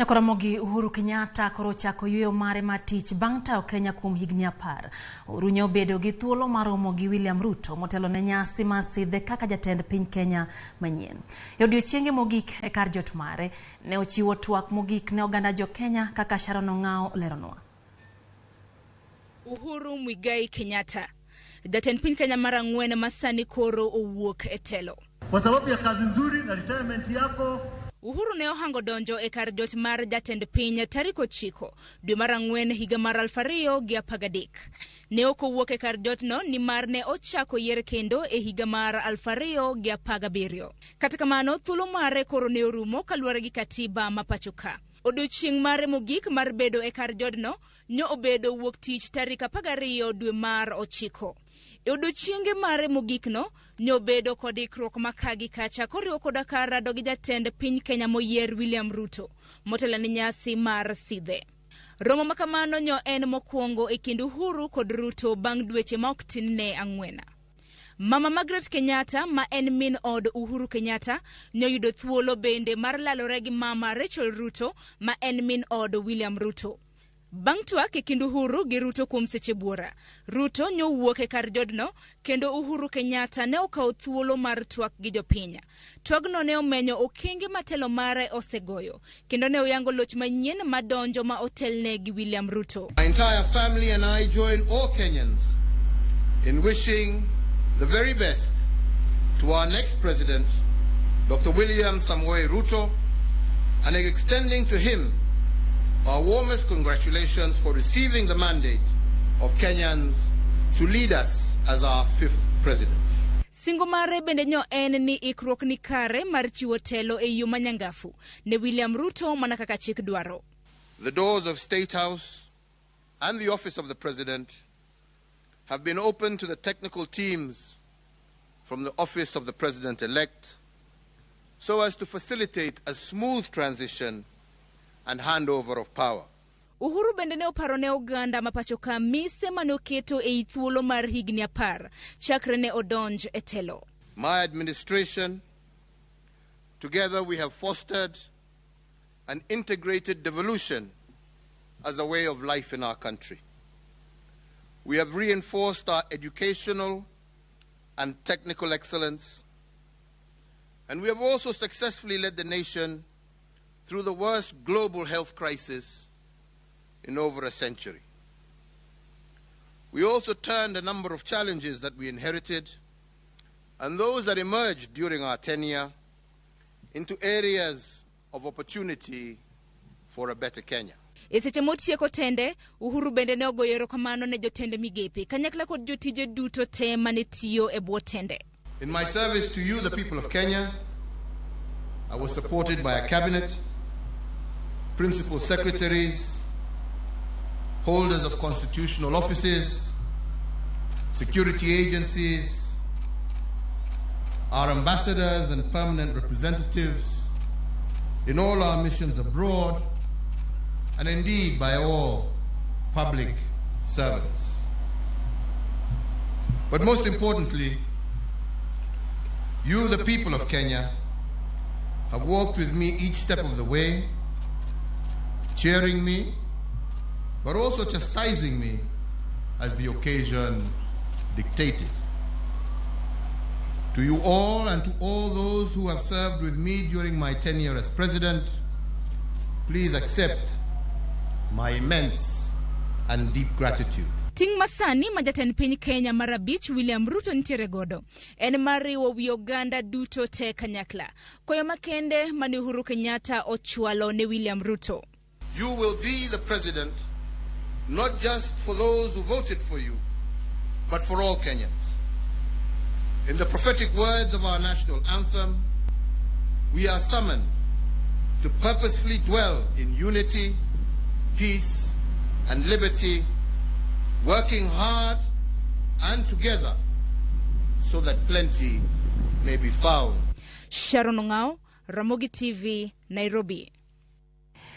Ramogi Uhuru Kenyatta koro chako yweyo mare matich bang' tayo Kenya kuom higni 10. Uhuru ne obedo gi thuolo mar romo gi William Ruto motelo ne nyasi mar sidhe kaka jatend piny Kenya manyien. E odiechienge mogik e kar jot mare ne ochiwo twak mogik ne oganda jo Kenya kaka Ng'ao leronwa. Uhuru Muigai Kenyatta, jatend piny Kenya mar ang'wen masani koro owuok e telo. Kwa sababu ya kazi nzuri na retirement yako, Uhuru ne ohango donjo e kar jot mar jatend piny tarik 9 dwe mar ang'wen higa mar 2013. Ne ok owuok e kar jot no nimar ne ochako yier kendo e higa mar 2017. Kata kamano thuolo mare koro ne orumo kaluwore gi katiba ma pacho ka. Odiochieng' mare mogik mar bedo e kar jodno ne obedo wuok tich tarik 12 dwe mar 9. E odiochienge mare mogikno ne obedo kod ikruok makagi kacha koriwo koda kar dogi jatend piny Kenya moyier William Ruto motelo ne nyasi mar sidhe. Romo makamano nyo en mokwongo e kind Uhuru kod Ruto bang' dweche ma ok tin ne 4. Mama Margaret Kenyatta ma en min od Uhuru Kenyatta ne oyudo thuolo bende mar lalore gi mama Rachel Ruto ma en min od William Ruto. Bang' twak e kind Uhuru gi Ruto kuom seche buora, Ruto ne owuok e kar jodno kendo Uhuru Kenyatta ne okawo thuolo mar twak gi jopiny. Twagno ne omenyo okenge matelo mare osegoyo kendo ne oyango loch manyien madonjo ma otelne gi William Ruto. My entire family and I join all Kenyans in wishing the very best to our next president, Dr. William Samoei Ruto, and extending to him our warmest congratulations for receiving the mandate of Kenyans to lead us as our 5th president. Singo mare bende nyo en ni ikruok ni kare mar chiwo telo e yo manyangafu ne William Ruto mana kaka chik dwaro. The doors of State House and the office of the president have been open to the technical teams from the office of the president-elect so as to facilitate a smooth transition and handover of power. Uhuru bende ne oparo ne oganda mapacho ka mise mane oketo e thuolo mar higni 10 chakre ne odonj e telo. My administration, together we have fostered an integrated devolution as a way of life in our country. We have reinforced our educational and technical excellence, and we have also successfully led the nation through the worst global health crisis in over a century. We also turned a number of challenges that we inherited and those that emerged during our tenure into areas of opportunity for a better Kenya. Eseche motieko tende, Uhuru bende ne ogoyo erokamano ne jotende migepe kanyakla kod jotije duto te mane tiyo e bwo tende. In my service to you, the people of Kenya, I was supported by a cabinet, principal secretaries, holders of constitutional offices, security agencies, our ambassadors and permanent representatives in all our missions abroad, and indeed by all public servants. But most importantly, you, the people of Kenya, have walked with me each step of the way, cheering me, but also chastising me as the occasion dictated. To you all and to all those who have served with me during my tenure as president, please accept my immense and deep gratitude. Ting masani majatend piny Kenya marabich William Ruto nitiere godo en mariwo wi oganda duto te kanyakla. Koyo makende mane Uhuru Kenyatta ochwalo ne William Ruto. You will be the president not just for those who voted for you, but for all Kenyans. In the prophetic words of our national anthem, we are summoned to purposefully dwell in unity, peace, and liberty, working hard and together so that plenty may be found. Ng'ao, Ramogi TV, Nairobi.